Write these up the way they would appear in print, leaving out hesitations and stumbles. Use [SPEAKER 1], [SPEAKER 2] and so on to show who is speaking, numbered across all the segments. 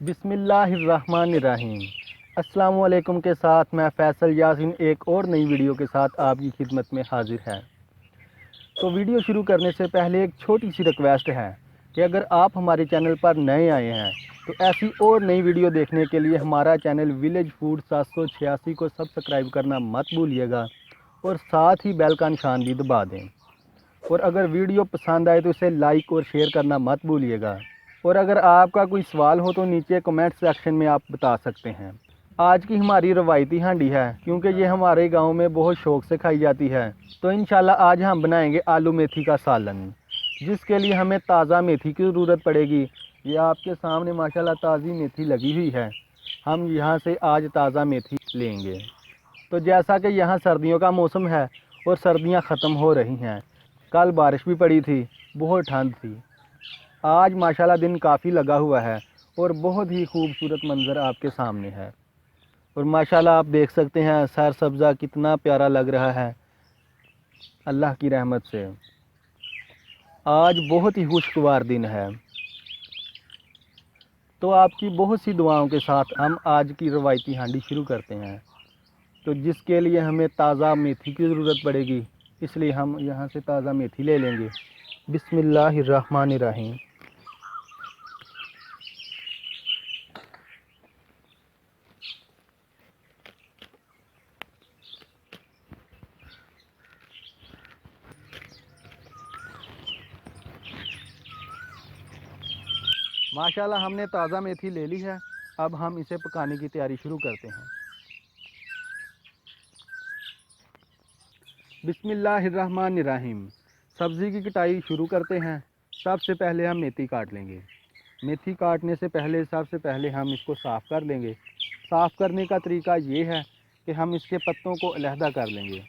[SPEAKER 1] बिस्मिल्लाहिर्रहमानिर्रहीम। अस्सलाम वालेकुम के साथ मैं फैसल यासीन एक और नई वीडियो के साथ आपकी खिदमत में हाजिर है। तो वीडियो शुरू करने से पहले एक छोटी सी रिक्वेस्ट है कि अगर आप हमारे चैनल पर नए आए हैं तो ऐसी और नई वीडियो देखने के लिए हमारा चैनल विलेज फूड 786 को सब्सक्राइब करना मत भूलिएगा और साथ ही बेल का निशान भी दबा दें। और अगर वीडियो पसंद आए तो इसे लाइक और शेयर करना मत भूलिएगा। और अगर आपका कोई सवाल हो तो नीचे कमेंट सेक्शन में आप बता सकते हैं। आज की हमारी रवायती हांडी है क्योंकि ये हमारे गांव में बहुत शौक से खाई जाती है। तो इंशाल्लाह आज हम बनाएंगे आलू मेथी का सालन, जिसके लिए हमें ताज़ा मेथी की ज़रूरत पड़ेगी। ये आपके सामने माशाल्लाह ताज़ी मेथी लगी हुई है। हम यहाँ से आज ताज़ा मेथी लेंगे। तो जैसा कि यहाँ सर्दियों का मौसम है और सर्दियाँ ख़त्म हो रही हैं, कल बारिश भी पड़ी थी, बहुत ठंड थी। आज माशाल्लाह दिन काफ़ी लगा हुआ है और बहुत ही खूबसूरत मंज़र आपके सामने है। और माशाल्लाह आप देख सकते हैं सर सब्ज़ा कितना प्यारा लग रहा है अल्लाह की रहमत से। आज बहुत ही खुशगवार दिन है। तो आपकी बहुत सी दुआओं के साथ हम आज की रवायती हांडी शुरू करते हैं। तो जिसके लिए हमें ताज़ा मेथी की ज़रूरत पड़ेगी, इसलिए हम यहाँ से ताज़ा मेथी ले लेंगे। बिस्मिल्लाहिर्रहमानिर्रहीम। माशाल्लाह हमने ताज़ा मेथी ले ली है। अब हम इसे पकाने की तैयारी शुरू करते हैं। बिस्मिल्लाहिर्रहमानिर्रहीम। सब्ज़ी की कटाई शुरू करते हैं। सबसे पहले हम मेथी काट लेंगे। मेथी काटने से पहले सबसे पहले हम इसको साफ़ कर लेंगे। साफ़ करने का तरीका ये है कि हम इसके पत्तों को अलहदा कर लेंगे।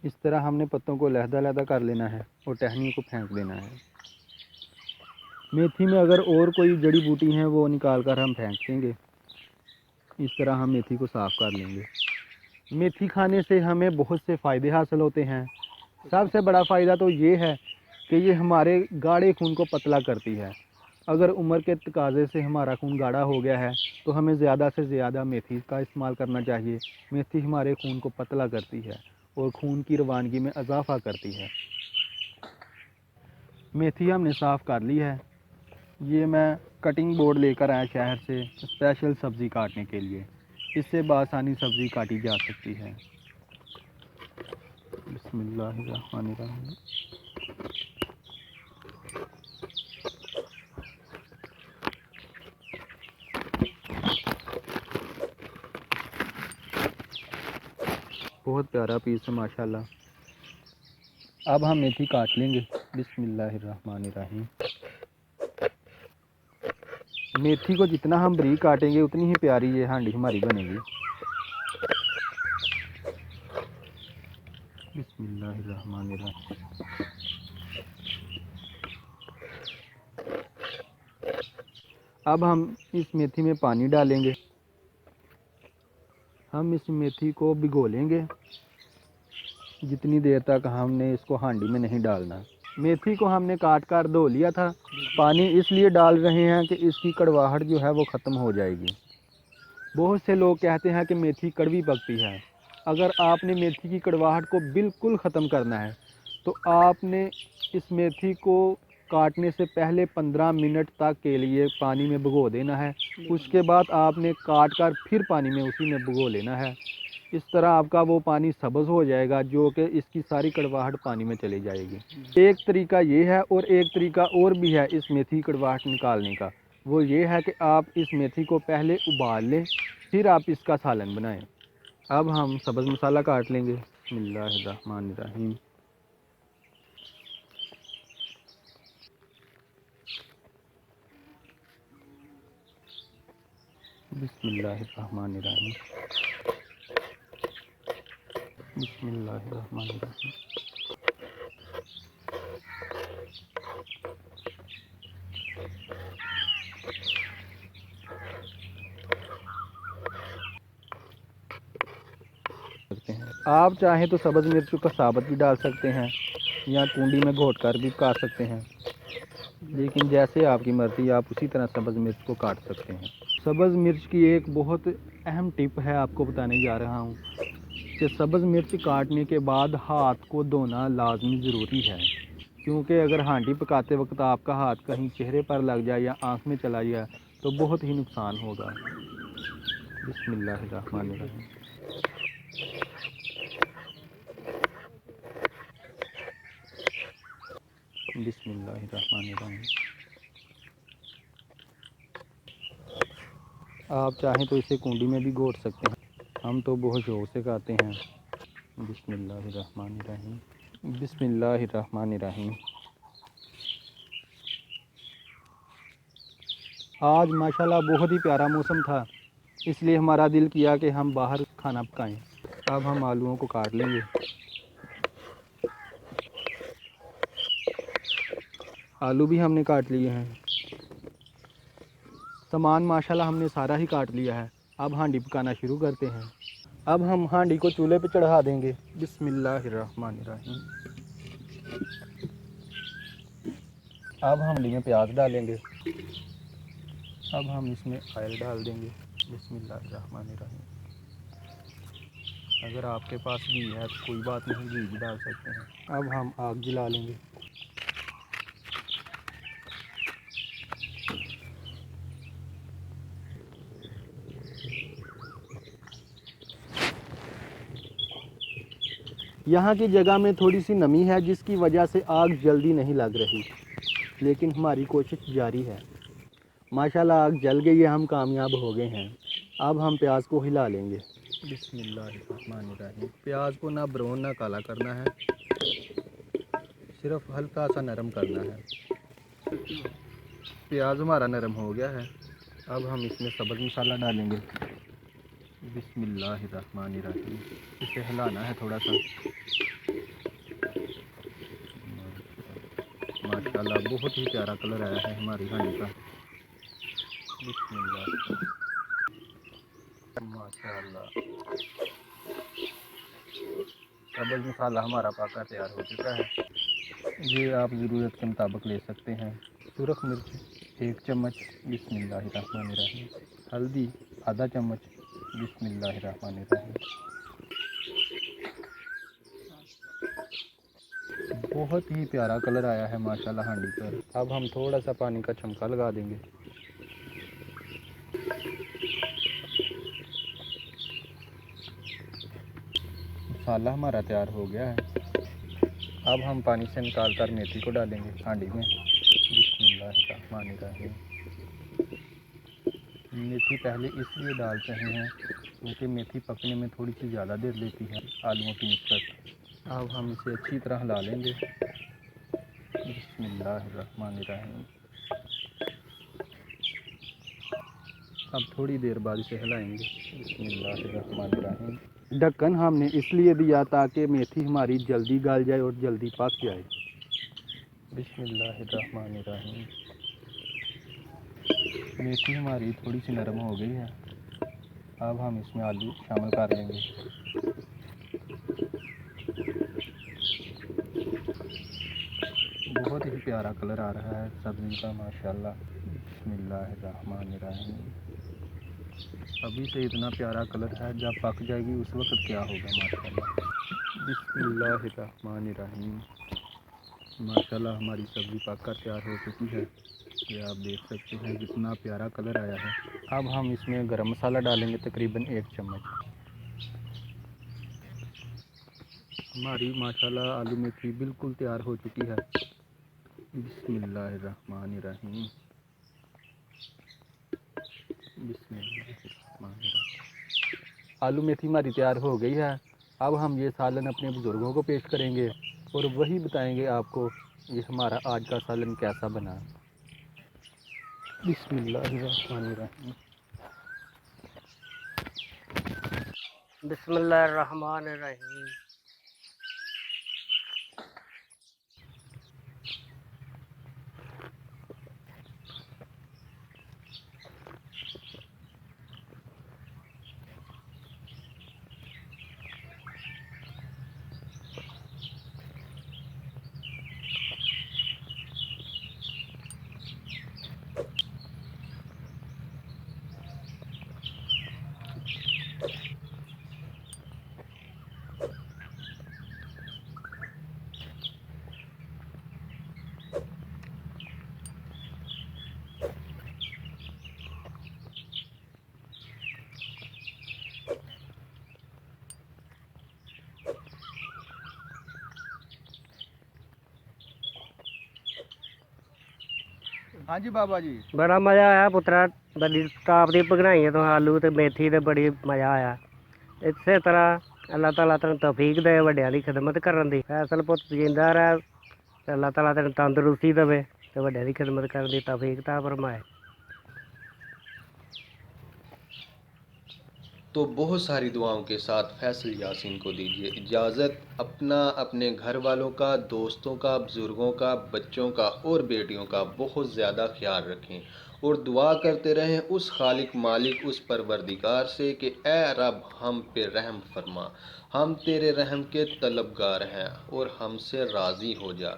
[SPEAKER 1] इस तरह हमने पत्तों को अलहदा कर लेना है और टहनियों को फेंक देना है। मेथी में अगर और कोई जड़ी बूटी हैं वो निकाल कर हम फेंक देंगे। इस तरह हम मेथी को साफ़ कर लेंगे। मेथी खाने से हमें बहुत से फ़ायदे हासिल होते हैं। सबसे बड़ा फ़ायदा तो ये है कि ये हमारे गाढ़े खून को पतला करती है। अगर उम्र के तकाज़े से हमारा खून गाढ़ा हो गया है तो हमें ज़्यादा से ज़्यादा मेथी का इस्तेमाल करना चाहिए। मेथी हमारे खून को पतला करती है और खून की रवानगी में इजाफ़ा करती है। मेथी हमने साफ़ कर ली है। ये मैं कटिंग बोर्ड लेकर आया शहर से स्पेशल सब्ज़ी काटने के लिए। इससे बआसानी सब्ज़ी काटी जा सकती है। बिस्मिल्लाहिर्रहमानिर्रहीम। बहुत प्यारा पीस है माशाल्लाह। अब हम मेथी काट लेंगे। बिस्मिल्लाहिर्रहमानिर्रहीम। मेथी को जितना हम बारीक काटेंगे उतनी ही प्यारी ये हांडी हमारी बनेगी। बिस्मिल्लाहिर्रहमानिर्रहीम। अब हम इस मेथी में पानी डालेंगे। हम इस मेथी को भिगो लेंगे जितनी देर तक हमने इसको हांडी में नहीं डालना। मेथी को हमने काट कर धो लिया था। पानी इसलिए डाल रहे हैं कि इसकी कड़वाहट जो है वो ख़त्म हो जाएगी। बहुत से लोग कहते हैं कि मेथी कड़वी पकती है। अगर आपने मेथी की कड़वाहट को बिल्कुल ख़त्म करना है तो आपने इस मेथी को काटने से पहले 15 मिनट तक के लिए पानी में भिगो देना है। उसके बाद आपने काट कर फिर पानी में उसी में भिगो लेना है। इस तरह आपका वो पानी सब्ज़ हो जाएगा जो कि इसकी सारी कड़वाहट पानी में चली जाएगी। एक तरीका ये है और एक तरीका और भी है इस मेथी कड़वाहट निकालने का। वो ये है कि आप इस मेथी को पहले उबाल लें, फिर आप इसका सालन बनाएं। अब हम सब्ज़ मसाला काट लेंगे। बिस्मिल्लाहिर्रहमानिर्रहीम। बिस्मिल्लाहिर्रहमानिर्रहीम। बिस्मिल्लाहिर्रहमानिर्रहीम। आप चाहें तो सब्ज़ मिर्च को साबुत भी डाल सकते हैं या कुंडी में घोट कर भी काट सकते हैं, लेकिन जैसे आपकी मर्ज़ी आप उसी तरह सब्ज़ मिर्च को काट सकते हैं। सब्ज़ मिर्च की एक बहुत अहम टिप है, आपको बताने जा रहा हूँ कि सब्ज़ मिर्च काटने के बाद हाथ को धोना लाजमी ज़रूरी है, क्योंकि अगर हांडी पकाते वक्त आपका हाथ कहीं चेहरे पर लग जाए या आँख में चला जाए तो बहुत ही नुकसान होगा। बिस्मिल्लाहिर्रहमानिर्रहीम। बिस्मिल्लाहिर्रहमानिर्रहीम। आप चाहें तो इसे कुंडी में भी घोट सकते हैं, हम तो बहुत शौक से खाते हैं। बिस्मिल्लाहिर्रहमानिर्रहीम। बिस्मिल्लाहिर्रहमानिर्रहीम। आज माशाल्लाह बहुत ही प्यारा मौसम था, इसलिए हमारा दिल किया कि हम बाहर खाना पकाएं। अब हम आलूओं को काट लेंगे। आलू भी हमने काट लिए हैं। सामान माशाल्लाह हमने सारा ही काट लिया है। अब हांडी पकाना शुरू करते हैं। अब हम हांडी को चूल्हे पे चढ़ा देंगे। बिस्मिल्लाहिर्रहमानिर्रहीम। अब हम हांडी में प्याज डालेंगे। अब हम इसमें ऑयल डाल देंगे। बिस्मिल्लाहिर्रहमानिर्रहीम। अगर आपके पास घी है तो कोई बात नहीं, घी भी डाल सकते हैं। अब हम आग जला लेंगे। यहाँ की जगह में थोड़ी सी नमी है, जिसकी वजह से आग जल्दी नहीं लग रही, लेकिन हमारी कोशिश जारी है। माशाल्लाह आग जल गई है, हम कामयाब हो गए हैं। अब हम प्याज को हिला लेंगे। बिस्मिल्लाहिर्रहमानिर्रहीम। प्याज को ना ब्राउन ना काला करना है, सिर्फ हल्का सा नरम करना है। प्याज हमारा नरम हो गया है। अब हम इसमें सब्ज़ मसाला डालेंगे। बिस्मिल्लाहिर्रहमानिर्रहीम। इसे हिलाना है थोड़ा सा। माशाल्लाह बहुत ही प्यारा कलर आया है हमारी हांडी का। बिस्मिल्लाह। माशाल्लाह सब्ज़ मसाला हमारा पका तैयार हो चुका है। ये आप ज़रूरत के मुताबिक ले सकते हैं। सुरख मिर्च 1 चम्मच। बिस्मिल्लाहिर्रहमानिर्रहीम। हल्दी आधा चम्मच। बिस्मिल्लाहिर्रहमानिर्रहीम। बहुत ही प्यारा कलर आया है माशाल्लाह हांडी पर। अब हम थोड़ा सा पानी का छमका लगा देंगे। मसाला हमारा तैयार हो गया है। अब हम पानी से निकाल कर मेथी को डालेंगे हांडी में। बिस्मिल्लाहिर्रहमानिर्रहीम। मेथी पहले इसलिए डाल रहे हैं क्योंकि मेथी पकने में थोड़ी सी ज़्यादा देर लेती है आलूओं की निस्बत। अब हम इसे अच्छी तरह हिला लेंगे। बिस्मिल्लाहिर्रहमानिर्रहीम। अब थोड़ी देर बाद इसे हिलाएंगे। बिस्मिल्लाहिर्रहमानिर्रहीम। ढक्कन हमने इसलिए दिया ताकि मेथी हमारी जल्दी गल जाए और जल्दी पक जाए। बिस्मिल्लाहिर्रहमानिर्रहीम। मेथी हमारी थोड़ी सी नरम हो गई है। अब हम इसमें आलू शामिल कर लेंगे। बहुत ही प्यारा कलर आ रहा है सब्ज़ी का माशाल्लाह। बिस्मिल्लाहिर्रहमानिर्रहीम। अभी से इतना प्यारा कलर है, जब पक जाएगी उस वक्त क्या होगा माशाल्लाह। बिस्मिल्लाहिर्रहमानिर्रहीम। माशाल्लाह हमारी सब्ज़ी पककर तैयार हो चुकी है। ये आप देख सकते हैं कितना प्यारा कलर आया है। अब हम इसमें गरम मसाला डालेंगे तकरीबन 1 चम्मच। हमारी माशाल्लाह आलू मेथी बिल्कुल तैयार हो चुकी है। बिस्मिल्लाहिर्रहमानिर्रहीम। बिस्मिल्लाहिर्रहमानिर्रहीम। आलू मेथी हमारी तैयार हो गई है। अब हम ये सालन अपने बुज़ुर्गों को पेश करेंगे और वही बताएंगे आपको ये हमारा आज का सालन कैसा बना। बिस्मिल्लाहिर्रहमानिर्रहीम।
[SPEAKER 2] बिस्मिल्लाहिर्रहमानिर्रहीम।
[SPEAKER 1] हाँ जी बाबा जी।
[SPEAKER 2] बड़ा मज़ा आया पुत्रा, बड़ी टाप दी भगनाई तो आलू ते मेथी ते बड़ी मज़ा आया। इसे तरह अल्लाह ताला तेन तौफीक दे वड्डियां दी खिदमत करन दी। फैसल पुत्त जिंदा रह, ते अल्लाह ताला तेन तंदरुस्ती देवे ते वड्डियां दी खिदमत करन दी तौफीक ता फरमाए।
[SPEAKER 1] तो बहुत सारी दुआओं के साथ फैसल यासीन को दीजिए इजाज़त। अपना, अपने घर वालों का, दोस्तों का, बुज़ुर्गों का, बच्चों का और बेटियों का बहुत ज़्यादा ख्याल रखें और दुआ करते रहें उस खालिक मालिक, उस परवरदिगार से कि ए रब हम पे रहम फरमा, हम तेरे रहम के तलबगार हैं और हमसे राज़ी हो जा,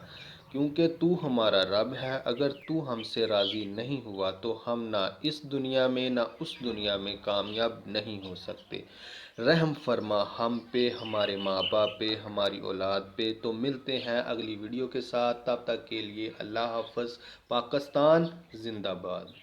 [SPEAKER 1] क्योंकि तू हमारा रब है। अगर तू हमसे राज़ी नहीं हुआ तो हम ना इस दुनिया में ना उस दुनिया में कामयाब नहीं हो सकते। रहम फरमा हम पे, हमारे माँ बाप पे, हमारी औलाद पे। तो मिलते हैं अगली वीडियो के साथ, तब तक के लिए अल्लाह हाफ़िज़। पाकिस्तान जिंदाबाद।